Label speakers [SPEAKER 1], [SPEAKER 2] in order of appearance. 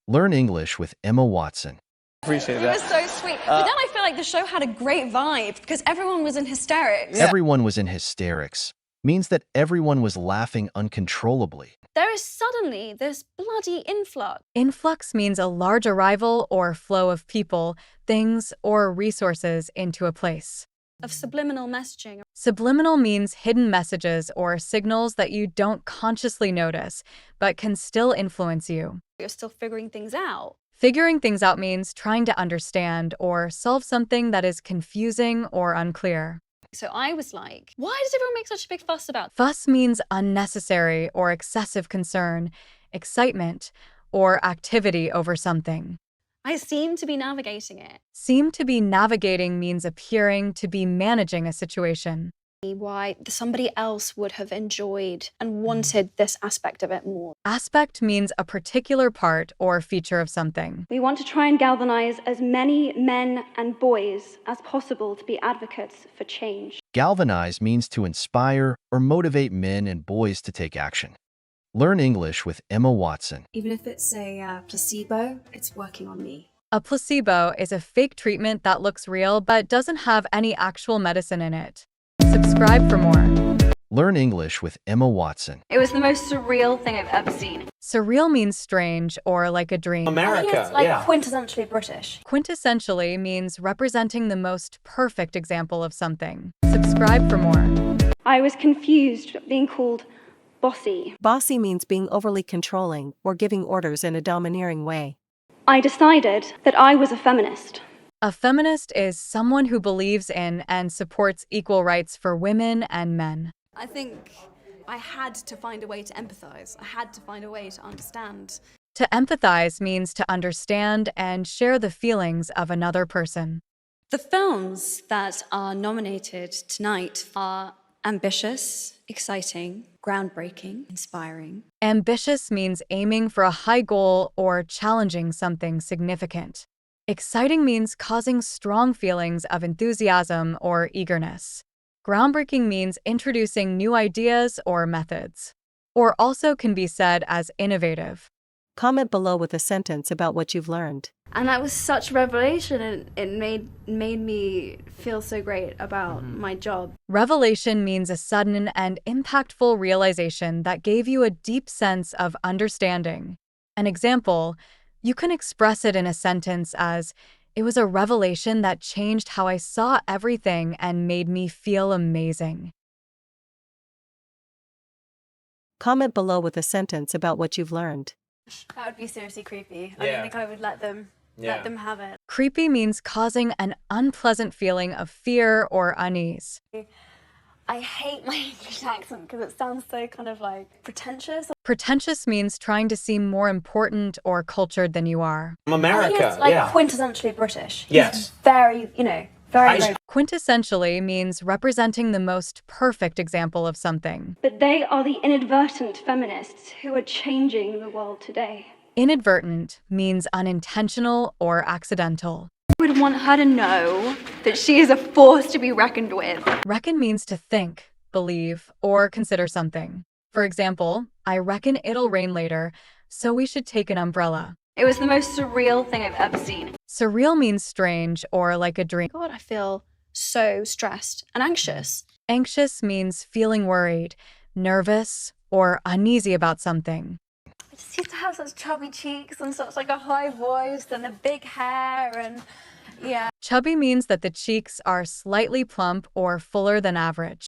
[SPEAKER 1] Learn English with Emma Watson.
[SPEAKER 2] Appreciate
[SPEAKER 3] It was
[SPEAKER 2] that.
[SPEAKER 3] so sweet. But then I feel like the show had a great vibe because everyone was in hysterics.
[SPEAKER 2] Yeah.
[SPEAKER 1] Everyone was in hysterics. Means that everyone was laughing uncontrollably.
[SPEAKER 3] There is suddenly this bloody influx.
[SPEAKER 4] Influx means a large arrival or flow of people, things, or resources into a place.
[SPEAKER 3] Of subliminal messaging.
[SPEAKER 4] Subliminal means hidden messages or signals that you don't consciously notice, but can still influence you.
[SPEAKER 3] You're still figuring things out.
[SPEAKER 4] Figuring things out means trying to understand or solve something that is confusing or unclear.
[SPEAKER 3] So I was like, why does everyone make such a big fuss about this?
[SPEAKER 4] Fuss means unnecessary or excessive concern, excitement, or activity over something.
[SPEAKER 3] I seem to be navigating it.
[SPEAKER 4] Seem to be navigating means appearing to be managing a situation.
[SPEAKER 3] Why somebody else would have enjoyed and wanted this aspect of it more.
[SPEAKER 4] Aspect means a particular part or feature of something.
[SPEAKER 5] We want to try and galvanize as many men and boys as possible to be advocates for change.
[SPEAKER 1] Galvanize means to inspire or motivate men and boys to take action. Learn English with Emma Watson.
[SPEAKER 6] Even if it's a placebo, it's working on me.
[SPEAKER 4] A placebo is a fake treatment that looks real but doesn't have any actual medicine in it. Subscribe for more.
[SPEAKER 1] Learn English with Emma Watson.
[SPEAKER 5] It was the most surreal thing I've ever seen.
[SPEAKER 4] Surreal means strange or like a dream.
[SPEAKER 2] America,
[SPEAKER 6] It's like
[SPEAKER 2] yeah.
[SPEAKER 6] quintessentially British.
[SPEAKER 4] Quintessentially means representing the most perfect example of something. Subscribe for more.
[SPEAKER 5] I was confused being called bossy.
[SPEAKER 7] Bossy means being overly controlling or giving orders in a domineering way.
[SPEAKER 5] I decided that I was a feminist.
[SPEAKER 4] A feminist is someone who believes in and supports equal rights for women and men.
[SPEAKER 6] I think I had to find a way to empathize. I had to find a way to understand.
[SPEAKER 4] To empathize means to understand and share the feelings of another person.
[SPEAKER 3] The films that are nominated tonight are ambitious, exciting, groundbreaking, inspiring.
[SPEAKER 4] Ambitious means aiming for a high goal or challenging something significant. Exciting means causing strong feelings of enthusiasm or eagerness. Groundbreaking means introducing new ideas or methods. Or also can be said as innovative.
[SPEAKER 7] Comment below with a sentence about what you've learned.
[SPEAKER 8] And that was such a revelation, and it made me feel so great about my job.
[SPEAKER 4] Revelation means a sudden and impactful realization that gave you a deep sense of understanding. An example, you can express it in a sentence as, "It was a revelation that changed how I saw everything and made me feel amazing."
[SPEAKER 7] Comment below with a sentence about what you've learned.
[SPEAKER 8] That would be seriously creepy. I
[SPEAKER 2] Yeah.
[SPEAKER 8] don't think I would let them have it.
[SPEAKER 4] Creepy means causing an unpleasant feeling of fear or unease.
[SPEAKER 8] I hate my English accent because it sounds so kind of like pretentious.
[SPEAKER 4] Pretentious means trying to seem more important or cultured than you are.
[SPEAKER 2] America,
[SPEAKER 6] It's like
[SPEAKER 2] yeah.
[SPEAKER 6] quintessentially British.
[SPEAKER 2] Yes.
[SPEAKER 6] It's very, very
[SPEAKER 4] Quintessentially means representing the most perfect example of something.
[SPEAKER 5] But they are the inadvertent feminists who are changing the world today.
[SPEAKER 4] Inadvertent means unintentional or accidental.
[SPEAKER 8] I would want her to know that she is a force to be reckoned with.
[SPEAKER 4] Reckon means to think, believe, or consider something. For example, I reckon it'll rain later, so we should take an umbrella.
[SPEAKER 8] It was the most surreal thing I've ever seen.
[SPEAKER 4] Surreal means strange or like a dream.
[SPEAKER 3] God, I feel so stressed and anxious.
[SPEAKER 4] Anxious means feeling worried, nervous, or uneasy about something.
[SPEAKER 8] I just used to have such chubby cheeks and such like a high voice and a big hair and yeah.
[SPEAKER 4] Chubby means that the cheeks are slightly plump or fuller than average.